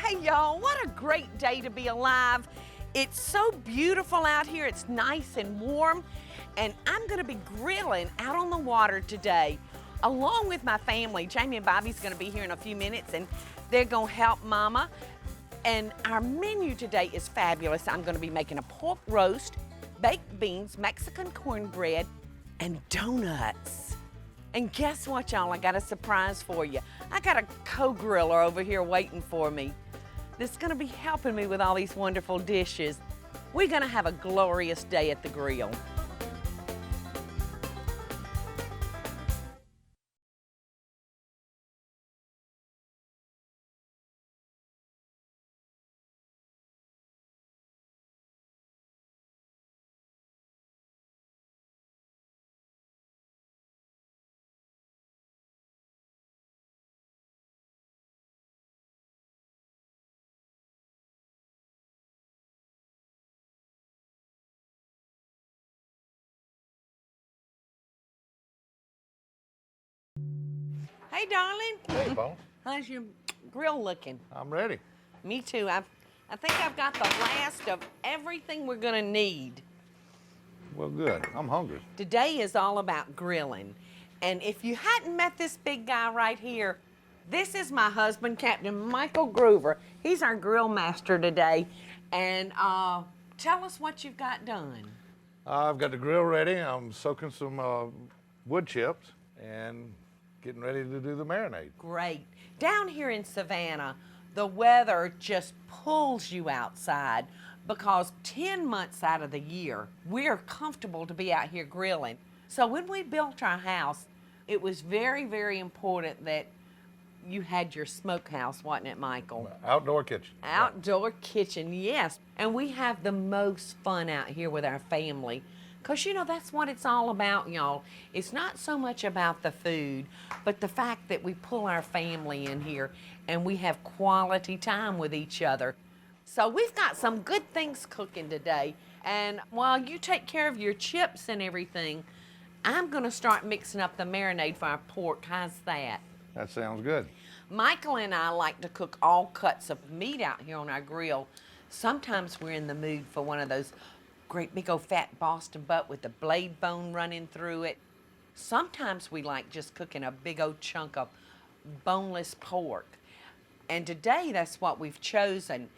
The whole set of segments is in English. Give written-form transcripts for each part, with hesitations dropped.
Hey y'all, what a great day to be alive. It's so beautiful out here. It's nice and warm, and I'm gonna be grilling out on the water today, along with my family. Jamie and Bobby's gonna be here in a few minutes, and they're gonna help Mama. And our menu today is fabulous. I'm gonna be making a pork roast, baked beans, Mexican cornbread, and donuts. And guess what, y'all? I got a surprise for you. I got a co-griller over here waiting for me that's gonna be helping me with all these wonderful dishes. We're gonna have a glorious day at the grill. Hey, darling. Hey, Paula. How's your grill looking? I'm ready. Me too. I think I've got the last of everything we're gonna need. Well, good. I'm hungry. Today is all about grilling. And if you hadn't met this big guy right here, this is my husband, Captain Michael Groover. He's our grill master today. And tell us what you've got done. I've got the grill ready. I'm soaking some wood chips and getting ready to do the marinade. Great. Down here in Savannah, the weather just pulls you outside because 10 months out of the year, we're comfortable to be out here grilling. So when we built our house, it was very, very important that you had your smokehouse, wasn't it, Michael? Outdoor kitchen. Outdoor kitchen, yes. And we have the most fun out here with our family. Because, you know, that's what it's all about, y'all. It's not so much about the food, but the fact that we pull our family in here and we have quality time with each other. So we've got some good things cooking today. And while you take care of your chips and everything, I'm going to start mixing up the marinade for our pork. How's that? That sounds good. Michael and I like to cook all cuts of meat out here on our grill. Sometimes we're in the mood for one of those great big old fat Boston butt with the blade bone running through it. Sometimes we like just cooking a big old chunk of boneless pork. And today that's what we've chosen.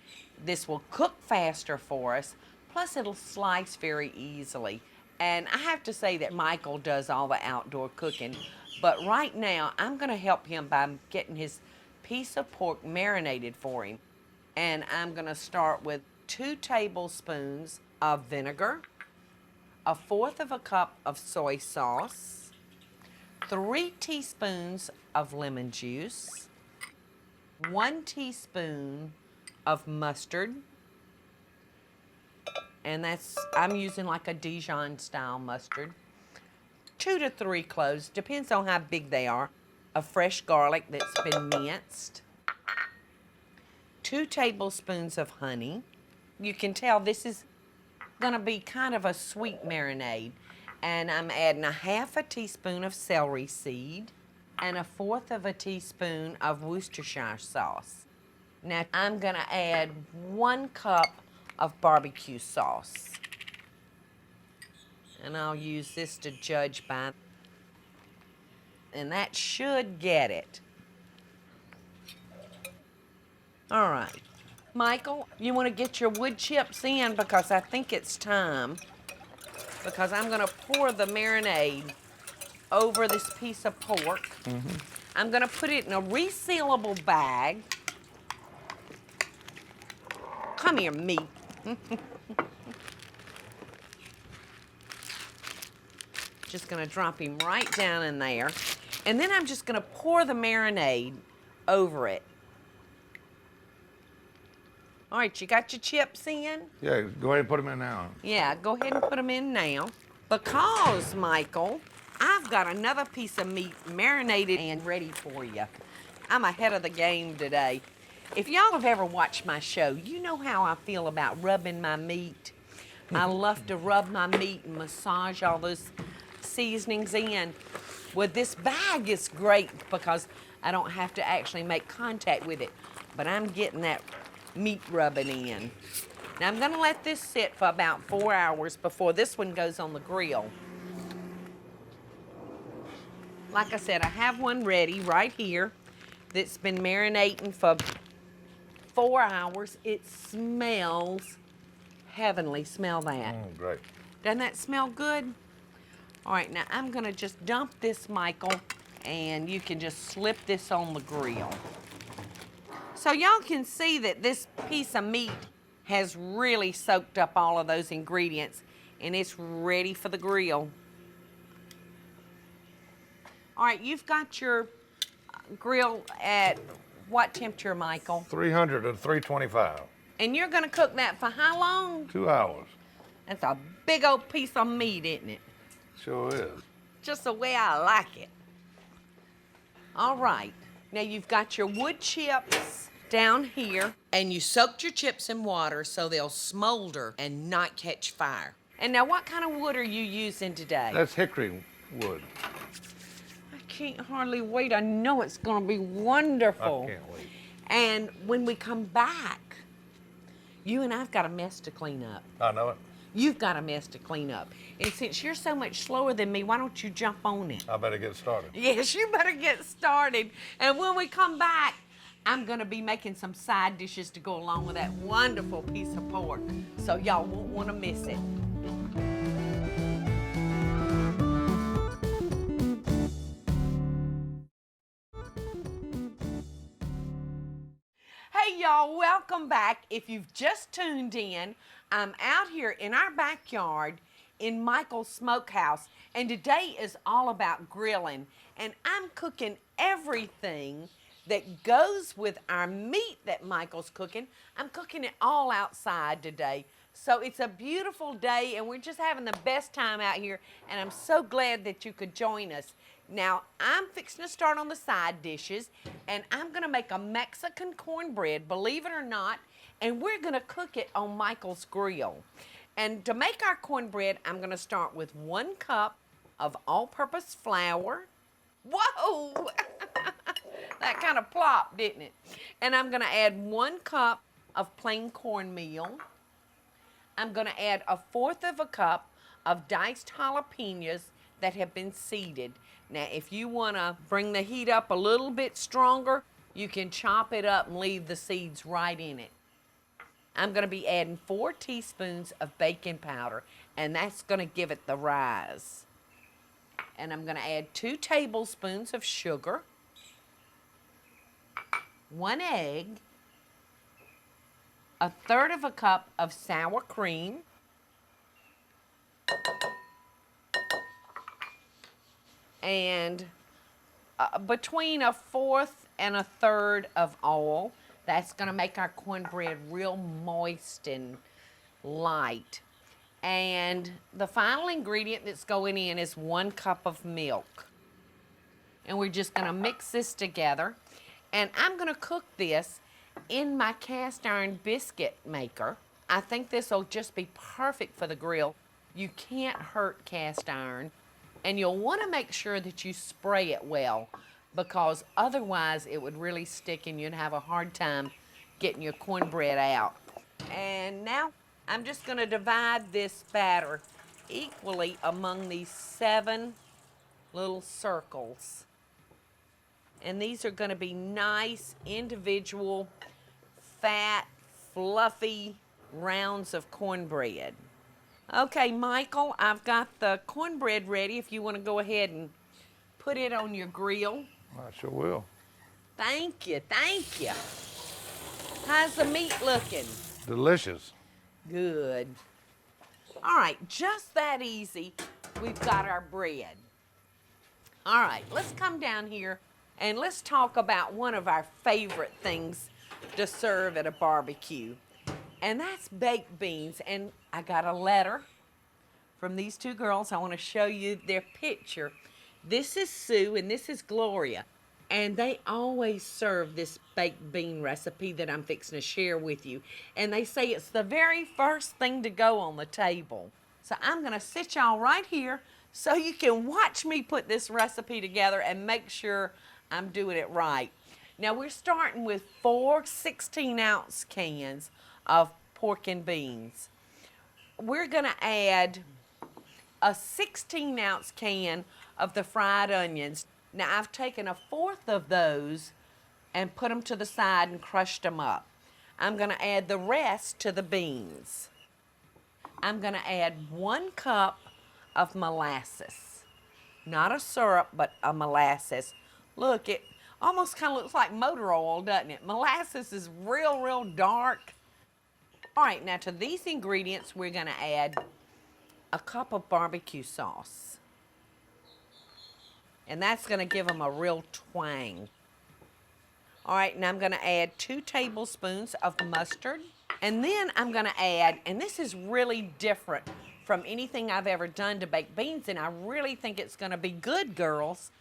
This will cook faster for us, plus it'll slice very easily. And I have to say that Michael does all the outdoor cooking, but right now I'm gonna help him by getting his piece of pork marinated for him. And I'm gonna start with 2 tablespoons of vinegar, 1/4 cup of soy sauce, 3 teaspoons of lemon juice, 1 teaspoon of mustard, and I'm using like a Dijon style mustard, 2 to 3 cloves, depends on how big they are, of fresh garlic that's been minced, 2 tablespoons of honey. You can tell this is gonna be kind of a sweet marinade. And I'm adding 1/2 teaspoon of celery seed and 1/4 teaspoon of Worcestershire sauce. Now I'm gonna add 1 cup of barbecue sauce. And I'll use this to judge by. And that should get it. All right. Michael, you want to get your wood chips in because I think it's time. Because I'm going to pour the marinade over this piece of pork. I'm going to put it in a resealable bag. Come here, meat. Just going to drop him right down in there. And then I'm just going to pour the marinade over it. All right, you got your chips in? Yeah, go ahead and put them in now. Yeah, go ahead and put them in now. Because, Michael, I've got another piece of meat marinated and ready for you. I'm ahead of the game today. If y'all have ever watched my show, you know how I feel about rubbing my meat. I love to rub my meat and massage all those seasonings in. Well, this bag is great because I don't have to actually make contact with it. But I'm getting that meat rubbing in. Now I'm gonna let this sit for about 4 hours before this one goes on the grill. Like I said, I have one ready right here that's been marinating for 4 hours. It smells heavenly. Smell that. Great. Doesn't that smell good? All right, now I'm gonna just dump this, Michael, and you can just slip this on the grill. So y'all can see that this piece of meat has really soaked up all of those ingredients, and it's ready for the grill. All right, you've got your grill at what temperature, Michael? 300 to 325. And you're gonna cook that for how long? 2 hours. That's a big old piece of meat, isn't it? Sure is. Just the way I like it. All right, now you've got your wood chips down here, and you soaked your chips in water so they'll smolder and not catch fire. And now what kind of wood are you using today? That's hickory wood. I can't hardly wait. I know it's gonna be wonderful. I can't wait. And when we come back, you and I've got a mess to clean up. I know it. You've got a mess to clean up. And since you're so much slower than me, why don't you jump on it? I better get started. Yes, you better get started. And when we come back, I'm gonna be making some side dishes to go along with that wonderful piece of pork. So y'all won't wanna miss it. Hey y'all, welcome back. If you've just tuned in, I'm out here in our backyard in Michael's smokehouse, and today is all about grilling. And I'm cooking everything that goes with our meat that Michael's cooking. I'm cooking it all outside today. So it's a beautiful day, and we're just having the best time out here, and I'm so glad that you could join us. Now, I'm fixing to start on the side dishes, and I'm gonna make a Mexican cornbread, believe it or not, and we're gonna cook it on Michael's grill. And to make our cornbread, I'm gonna start with 1 cup of all-purpose flour. Whoa! That kind of plopped, didn't it? And I'm gonna add 1 cup of plain cornmeal. I'm gonna add 1/4 of a cup of diced jalapenos that have been seeded. Now, if you wanna bring the heat up a little bit stronger, you can chop it up and leave the seeds right in it. I'm gonna be adding 4 teaspoons of baking powder, and that's gonna give it the rise. And I'm gonna add 2 tablespoons of sugar, 1 egg, 1/3 of a cup of sour cream, and between 1/4 and 1/3 of oil. That's gonna make our cornbread real moist and light. And the final ingredient that's going in is 1 cup of milk. And we're just gonna mix this together. And I'm gonna cook this in my cast iron biscuit maker. I think this will just be perfect for the grill. You can't hurt cast iron. And you'll wanna make sure that you spray it well, because otherwise it would really stick and you'd have a hard time getting your cornbread out. And now I'm just gonna divide this batter equally among these 7 little circles. And these are gonna be nice, individual, fat, fluffy rounds of cornbread. Okay, Michael, I've got the cornbread ready if you wanna go ahead and put it on your grill. I sure will. Thank you, thank you. How's the meat looking? Delicious. Good. All right, just that easy, we've got our bread. All right, let's come down here and let's talk about one of our favorite things to serve at a barbecue, and that's baked beans. And I got a letter from these 2 girls. I want to show you their picture. This is Sue and this is Gloria, and they always serve this baked bean recipe that I'm fixing to share with you. And they say it's the very first thing to go on the table. So I'm gonna sit y'all right here so you can watch me put this recipe together and make sure I'm doing it right. Now we're starting with 4 16-ounce cans of pork and beans. We're gonna add a 16-ounce can of the fried onions. Now I've taken a fourth of those and put them to the side and crushed them up. I'm gonna add the rest to the beans. I'm gonna add 1 cup of molasses. Not a syrup, but a molasses. Look, it almost kind of looks like motor oil, doesn't it? Molasses is real, real dark. All right, now to these ingredients, we're gonna add a cup of barbecue sauce. And that's gonna give them a real twang. All right, now I'm gonna add 2 tablespoons of mustard. And then I'm gonna add, and this is really different from anything I've ever done to baked beans, and I really think it's gonna be good, girls.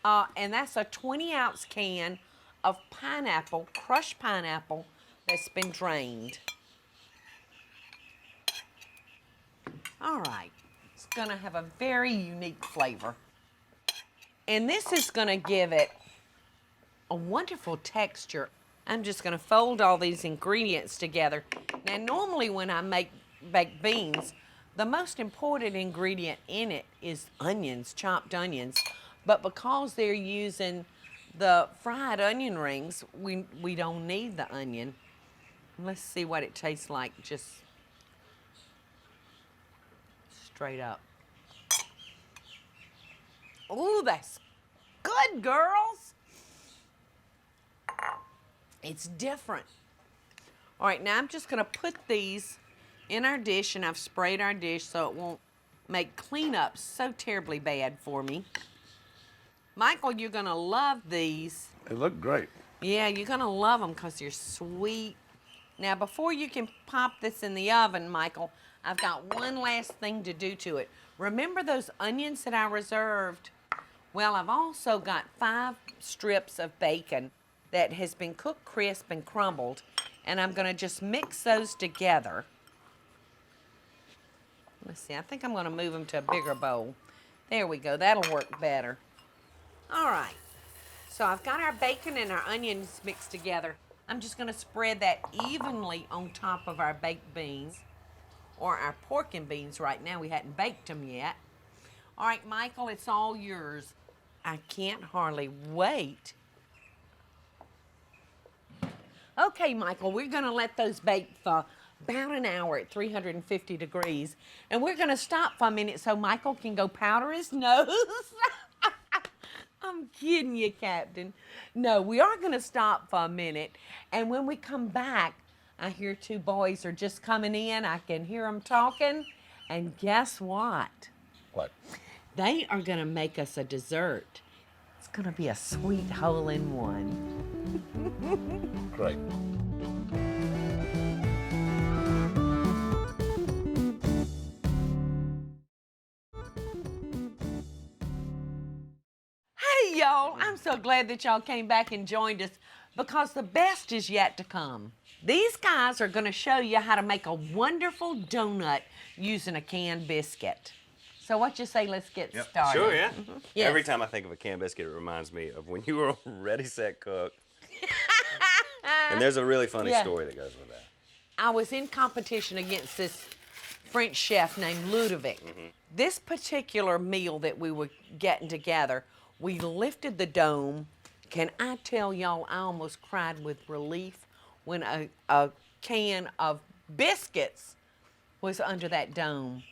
And that's a 20-ounce can of pineapple, crushed pineapple, that's been drained. All right, it's gonna have a very unique flavor. And this is gonna give it a wonderful texture. I'm just gonna fold all these ingredients together. Now, normally when I make baked beans, the most important ingredient in it is onions, chopped onions. But because they're using the fried onion rings, we don't need the onion. Let's see what it tastes like, just straight up. Ooh, that's good, girls. It's different. All right, now I'm just gonna put these in our dish, and I've sprayed our dish so it won't make cleanup so terribly bad for me. Michael, you're gonna love these. They look great. Yeah, you're gonna love them because they're sweet. Now, before you can pop this in the oven, Michael, I've got one last thing to do to it. Remember those onions that I reserved? Well, I've also got 5 strips of bacon that has been cooked crisp and crumbled, and I'm gonna just mix those together. Let's see, I think I'm gonna move them to a bigger bowl. There we go, that'll work better. All right, so I've got our bacon and our onions mixed together. I'm just gonna spread that evenly on top of our baked beans, or our pork and beans right now. We hadn't baked them yet. All right, Michael, it's all yours. I can't hardly wait. Okay, Michael, we're gonna let those bake for about an hour at 350 degrees. And we're gonna stop for a minute so Michael can go powder his nose. I'm kidding you, Captain. No, we are gonna stop for a minute. And when we come back, I hear 2 boys are just coming in. I can hear them talking. And guess what? What? They are gonna make us a dessert. It's gonna be a sweet hole-in-one. Great. Hey, y'all, I'm so glad that y'all came back and joined us because the best is yet to come. These guys are gonna show you how to make a wonderful donut using a canned biscuit. So what you say, let's get started. Sure, yeah. Yes. Every time I think of a canned biscuit, it reminds me of when you were on Ready, Set, Cook. And there's a really funny story that goes with that. I was in competition against this French chef named Ludovic. This particular meal that we were getting together, we lifted the dome. Can I tell y'all, I almost cried with relief when a can of biscuits was under that dome.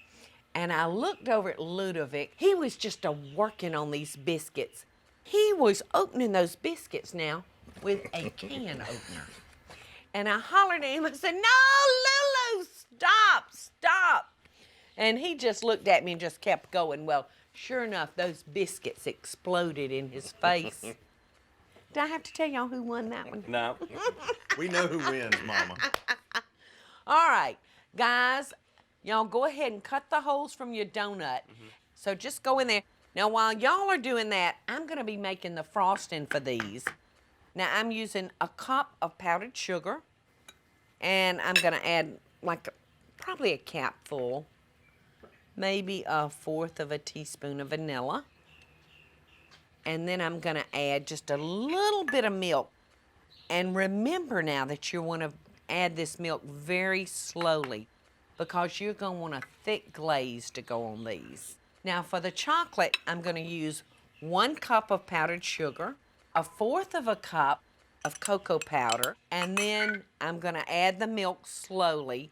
And I looked over at Ludovic. He was just working on these biscuits. He was opening those biscuits now with a can opener. And I hollered at him and said, "No, Lulu, stop." And he just looked at me and just kept going. Well, sure enough, those biscuits exploded in his face. Did I have to tell y'all who won that one? No. We know who wins, Mama. All right, guys, y'all go ahead and cut the holes from your donut. So just go in there. Now, while y'all are doing that, I'm going to be making the frosting for these. Now, I'm using a cup of powdered sugar, and I'm going to add probably a capful, maybe 1/4 of a teaspoon of vanilla. And then I'm going to add just a little bit of milk. And remember now that you want to add this milk very slowly because you're going to want a thick glaze to go on these. Now for the chocolate, I'm going to use 1 cup of powdered sugar, 1/4 of a cup of cocoa powder, and then I'm going to add the milk slowly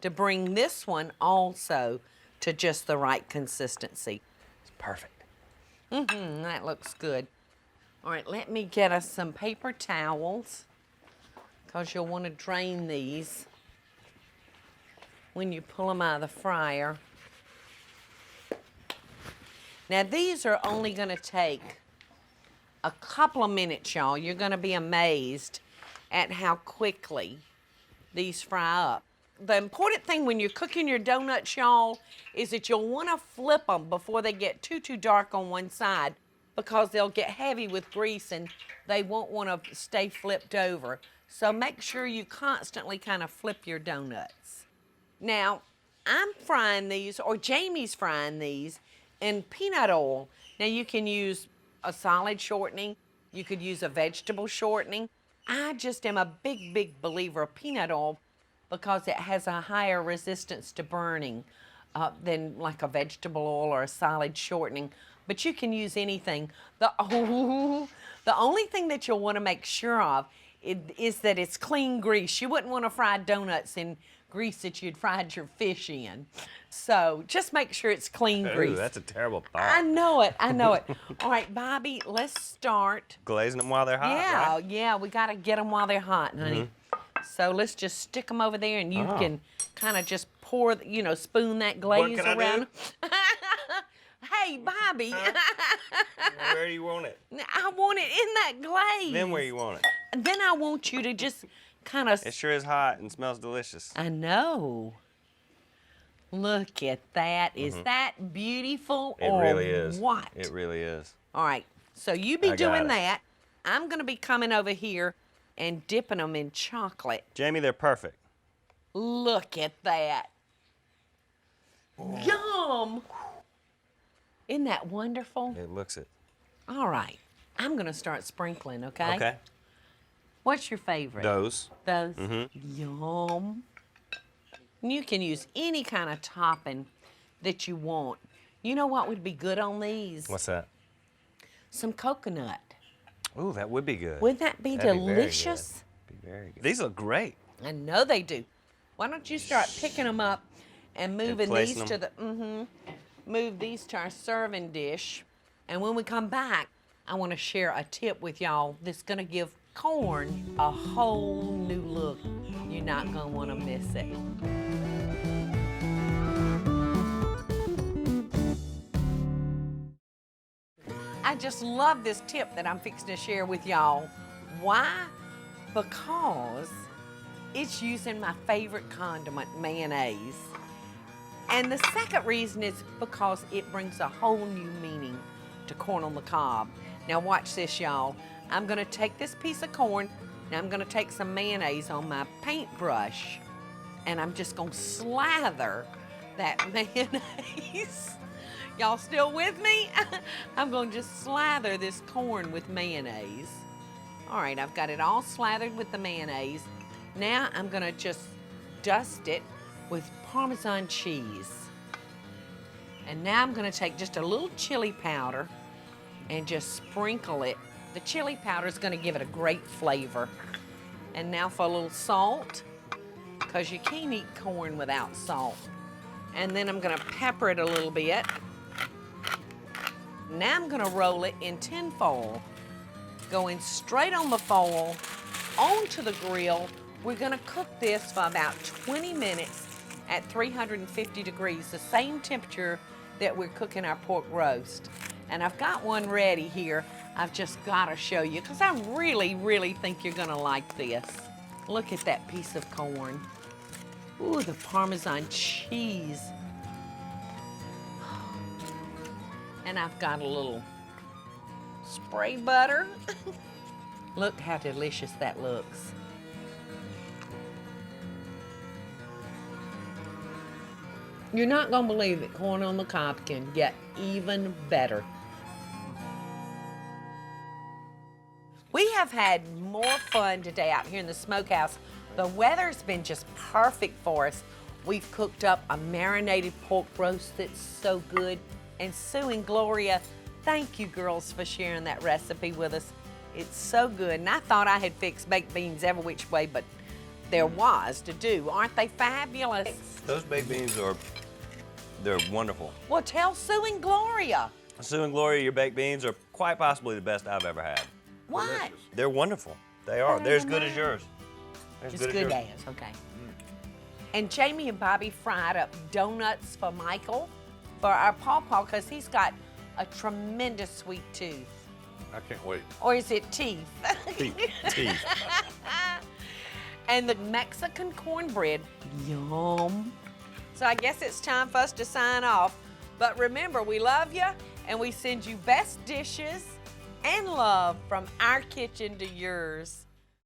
to bring this one also to just the right consistency. It's perfect. That looks good. All right, let me get us some paper towels because you'll want to drain these when you pull them out of the fryer. Now these are only going to take a couple of minutes, y'all. You're going to be amazed at how quickly these fry up. The important thing when you're cooking your donuts, y'all, is that you'll want to flip them before they get too dark on one side because they'll get heavy with grease and they won't want to stay flipped over. So make sure you constantly kind of flip your donuts. Now, I'm frying these, or Jamie's frying these, in peanut oil. Now you can use a solid shortening. You could use a vegetable shortening. I just am a big believer of peanut oil because it has a higher resistance to burning than like a vegetable oil or a solid shortening. But you can use anything. The only thing that you'll want to make sure of is that it's clean grease. You wouldn't want to fry donuts in grease that you'd fried your fish in. So just make sure it's clean grease. Ooh, that's a terrible thought. I know it. All right, Bobby, let's start. Glazing them while they're hot, right? Yeah, we got to get them while they're hot, honey. So let's just stick them over there and you can kind of just pour, spoon that glaze can I around. Hey, Bobby. Where do you want it? I want it in that glaze. Then where you want it? Then I want you to just kind of... It sure is hot and smells delicious. I know. Look at that. Is that beautiful It or really is. what? It really is. All right. So you be I got doing it. that. I'm going to be coming over here and dipping them in chocolate. Jamie, they're perfect. Look at that. Yum. Isn't that wonderful? It looks it. All right. I'm going to start sprinkling, okay? Okay. What's your favorite? Those. Those. Yum. You can use any kind of topping that you want. You know what would be good on these? What's that? Some coconut. Ooh, that would be good. Wouldn't that be That'd delicious? Be very good. These look great. I know they do. Why don't you start picking them up and moving these placing to the move these to our serving dish. And when we come back, I want to share a tip with y'all that's going to give corn a whole new look. You're not going to want to miss it. I just love this tip that I'm fixing to share with y'all. Why? Because it's using my favorite condiment, mayonnaise. And the second reason is because it brings a whole new meaning to corn on the cob. Now watch this, y'all. I'm gonna take this piece of corn, and I'm gonna take some mayonnaise on my paintbrush, and I'm just gonna slather that mayonnaise. Y'all still with me? I'm gonna just slather this corn with mayonnaise. All right, I've got it all slathered with the mayonnaise. Now I'm gonna just dust it with Parmesan cheese. And now I'm gonna take just a little chili powder and just sprinkle it. The chili powder is gonna give it a great flavor. And now for a little salt, because you can't eat corn without salt. And then I'm gonna pepper it a little bit. Now I'm gonna roll it in tin foil, going straight on the foil, onto the grill. We're gonna cook this for about 20 minutes at 350 degrees, the same temperature that we're cooking our pork roast. And I've got one ready here. I've just gotta show you, because I really think you're gonna like this. Look at that piece of corn. Ooh, the Parmesan cheese. And I've got a little spray butter. Look how delicious that looks. You're not gonna believe that corn on the cob can get even better. We have had more fun today out here in the smokehouse. The weather's been just perfect for us. We've cooked up a marinated pork roast that's so good. And Sue and Gloria, thank you girls for sharing that recipe with us. It's so good. And I thought I had fixed baked beans every which way, but there was to do. Aren't they fabulous? Those baked beans they're wonderful. Well, tell Sue and Gloria. Sue and Gloria, your baked beans are quite possibly the best I've ever had. What? They're wonderful. They are. They're as good as yours. They're As good as, okay. And Jamie and Bobby fried up donuts for Michael, for our pawpaw, because he's got a tremendous sweet tooth. I can't wait. Or is it teeth? Teeth. And the Mexican cornbread, yum. So I guess it's time for us to sign off. But remember, we love you, and we send you best dishes and love from our kitchen to yours.